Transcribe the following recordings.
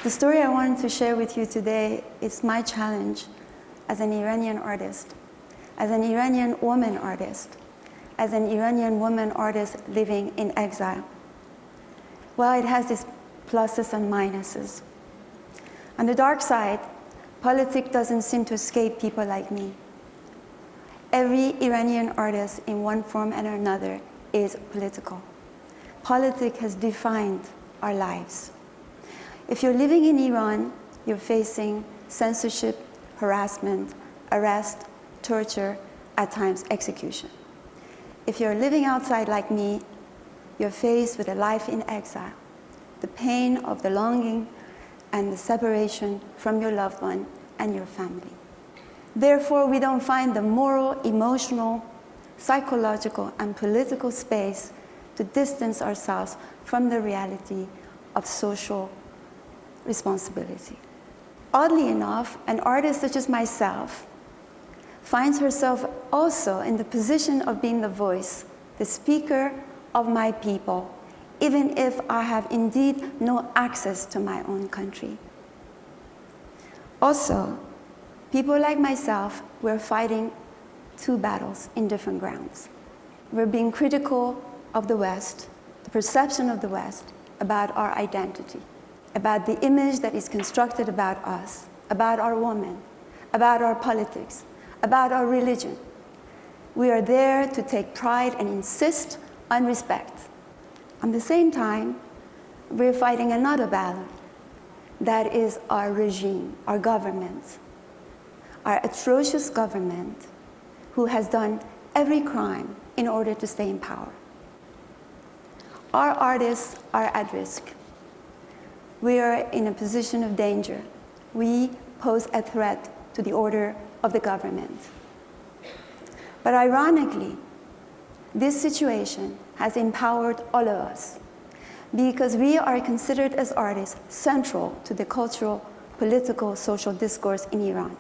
The story I wanted to share with you today is my challenge as an Iranian artist, as an Iranian woman artist, as an Iranian woman artist living in exile. Well, it has its pluses and minuses. On the dark side, politics doesn't seem to escape people like me. Every Iranian artist in one form and another is political. Politics has defined our lives. If you're living in Iran, you're facing censorship, harassment, arrest, torture, at times execution. If you're living outside like me, you're faced with a life in exile, the pain of the longing and the separation from your loved one and your family. Therefore, we don't find the moral, emotional, psychological, and political space to distance ourselves from the reality of social responsibility. Oddly enough, an artist such as myself finds herself also in the position of being the voice, the speaker of my people, even if I have indeed no access to my own country. Also, people like myself, we're fighting two battles in different grounds. We're being critical of the West, the perception of the West about our identity, about the image that is constructed about us, about our women, about our politics, about our religion. We are there to take pride and insist on respect. At the same time, we're fighting another battle. That is our regime, our government, our atrocious government who has done every crime in order to stay in power. Our artists are at risk. We are in a position of danger. We pose a threat to the order of the government. But ironically, this situation has empowered all of us because we are considered as artists central to the cultural, political, social discourse in Iran.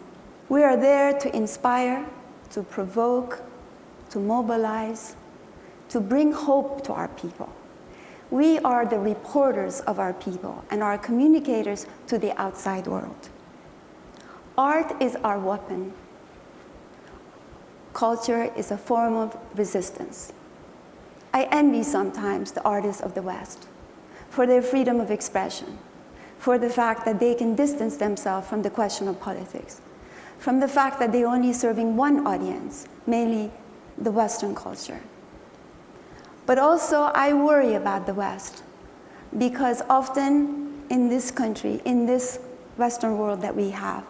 We are there to inspire, to provoke, to mobilize, to bring hope to our people. We are the reporters of our people and our communicators to the outside world. Art is our weapon. Culture is a form of resistance. I envy sometimes the artists of the West for their freedom of expression, for the fact that they can distance themselves from the question of politics, from the fact that they're only serving one audience, mainly the Western culture. But also, I worry about the West because often in this country, in this Western world that we have,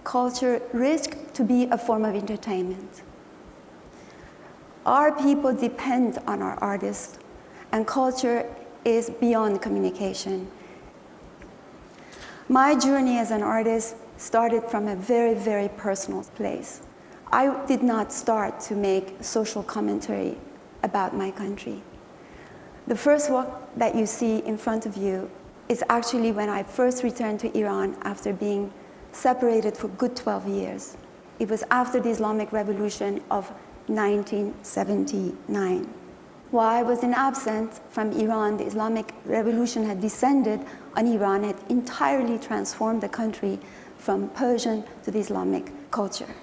culture risks to be a form of entertainment. Our people depend on our artists, and culture is beyond communication. My journey as an artist started from a very, very personal place. I did not start to make social commentary about my country. The first work that you see in front of you is actually when I first returned to Iran after being separated for good 12 years. It was after the Islamic Revolution of 1979. While I was absent from Iran, the Islamic Revolution had descended on Iran, had entirely transformed the country from Persian to the Islamic culture.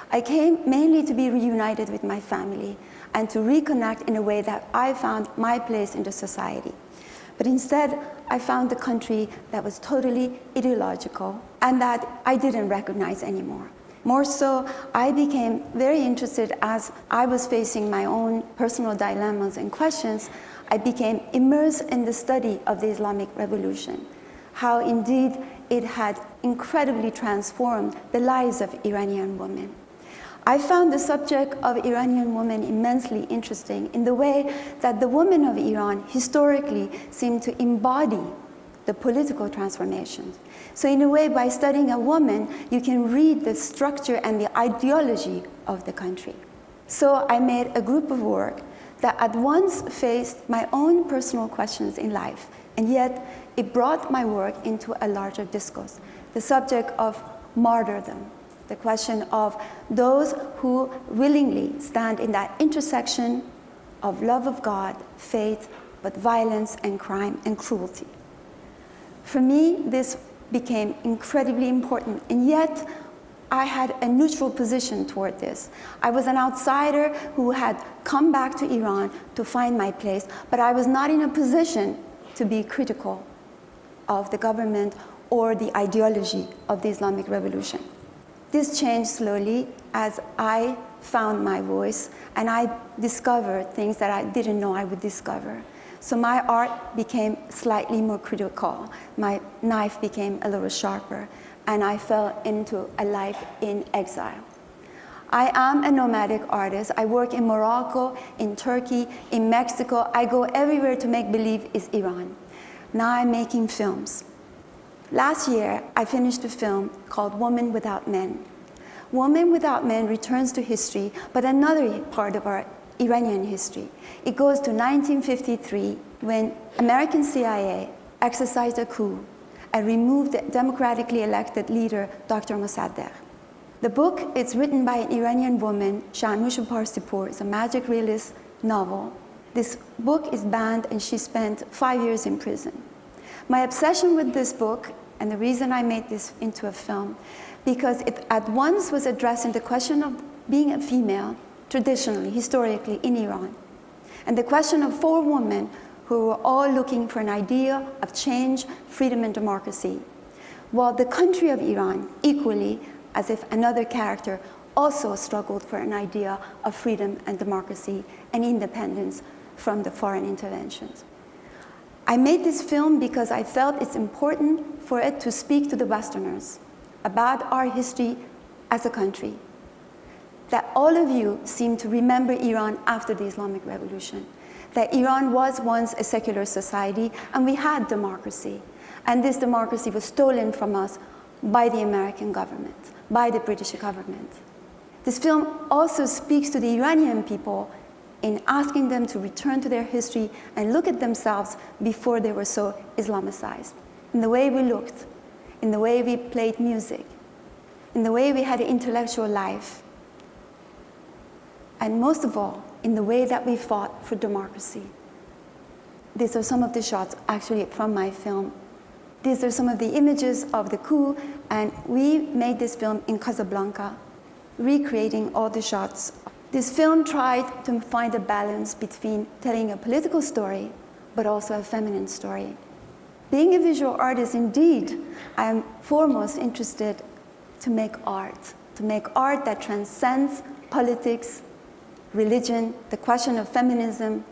I came mainly to be reunited with my family and to reconnect in a way that I found my place in the society. But instead, I found a country that was totally ideological and that I didn't recognize anymore. More so, I became very interested as I was facing my own personal dilemmas and questions. I became immersed in the study of the Islamic Revolution, how indeed it had incredibly transformed the lives of Iranian women. I found the subject of Iranian women immensely interesting in the way that the women of Iran historically seem to embody the political transformations. So in a way, by studying a woman, you can read the structure and the ideology of the country. So I made a group of work that at once faced my own personal questions in life, and yet it brought my work into a larger discourse, the subject of martyrdom, the question of those who willingly stand in that intersection of love of God, faith, but violence and crime and cruelty. For me, this became incredibly important, and yet I had a neutral position toward this. I was an outsider who had come back to Iran to find my place, but I was not in a position to be critical of the government or the ideology of the Islamic Revolution. This changed slowly as I found my voice and I discovered things that I didn't know I would discover. So my art became slightly more critical. My knife became a little sharper, and I fell into a life in exile. I am a nomadic artist. I work in Morocco, in Turkey, in Mexico. I go everywhere to make believe is Iran. Now I'm making films. Last year, I finished a film called Woman Without Men. Woman Without Men returns to history, but another part of our Iranian history. It goes to 1953, when American CIA exercised a coup and removed the democratically elected leader, Dr. Mossadegh. The book is written by an Iranian woman, Shahnoush Parsipour. It's a magic realist novel. This book is banned, and she spent 5 years in prison. My obsession with this book, and the reason I made this into a film, because it at once was addressing the question of being a female, traditionally, historically, in Iran, and the question of 4 women who were all looking for an idea of change, freedom, and democracy, while the country of Iran, equally, as if another character, also struggled for an idea of freedom and democracy and independence from the foreign interventions. I made this film because I felt it's important for it to speak to the Westerners about our history as a country, that all of you seem to remember Iran after the Islamic Revolution, that Iran was once a secular society and we had democracy, and this democracy was stolen from us by the American government, by the British government. This film also speaks to the Iranian people in asking them to return to their history and look at themselves before they were so Islamicized, in the way we looked, in the way we played music, in the way we had an intellectual life, and most of all, in the way that we fought for democracy. These are some of the shots actually from my film. These are some of the images of the coup, and we made this film in Casablanca, recreating all the shots. This film tried to find a balance between telling a political story, but also a feminine story. Being a visual artist, indeed, I am foremost interested to make art that transcends politics, religion, the question of feminism,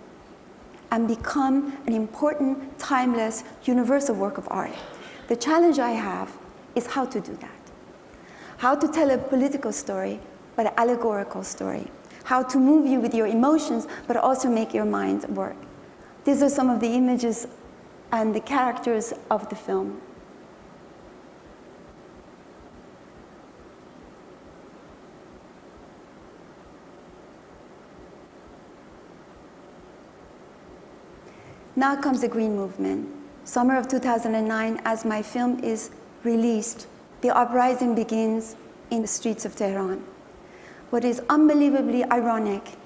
and become an important, timeless, universal work of art. The challenge I have is how to do that. How to tell a political story, but an allegorical story. How to move you with your emotions, but also make your mind work. These are some of the images and the characters of the film. Now comes the Green Movement. Summer of 2009, as my film is released, the uprising begins in the streets of Tehran. What is unbelievably ironic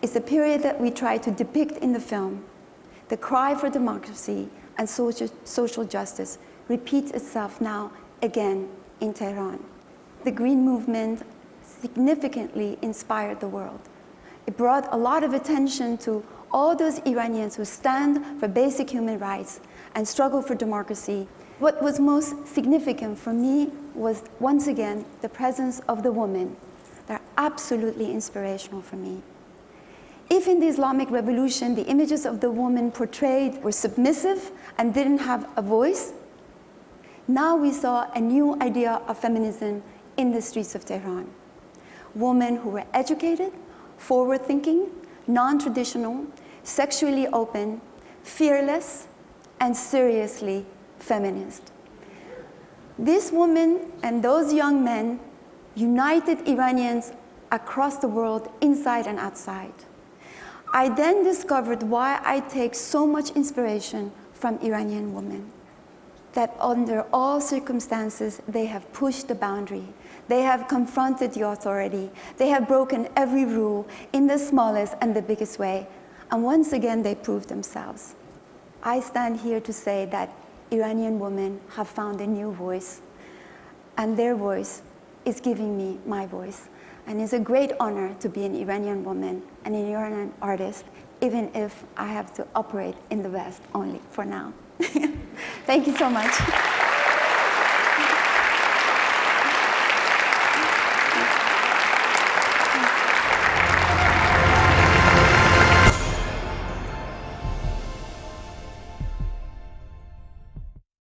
is the period that we try to depict in the film. The cry for democracy and social justice repeats itself now again in Tehran. The Green Movement significantly inspired the world. It brought a lot of attention to all those Iranians who stand for basic human rights and struggle for democracy. What was most significant for me was, once again, the presence of the woman. They're absolutely inspirational for me. If in the Islamic Revolution, the images of the woman portrayed were submissive and didn't have a voice, now we saw a new idea of feminism in the streets of Tehran. Women who were educated, forward-thinking, non-traditional, sexually open, fearless, and seriously feminist. This woman and those young men united Iranians across the world, inside and outside. I then discovered why I take so much inspiration from Iranian women. That under all circumstances, they have pushed the boundary. They have confronted the authority. They have broken every rule in the smallest and the biggest way. And once again, they proved themselves. I stand here to say that Iranian women have found a new voice, and their voice is giving me my voice. And it's a great honor to be an Iranian woman and an Iranian artist, even if I have to operate in the West only for now. Thank you so much.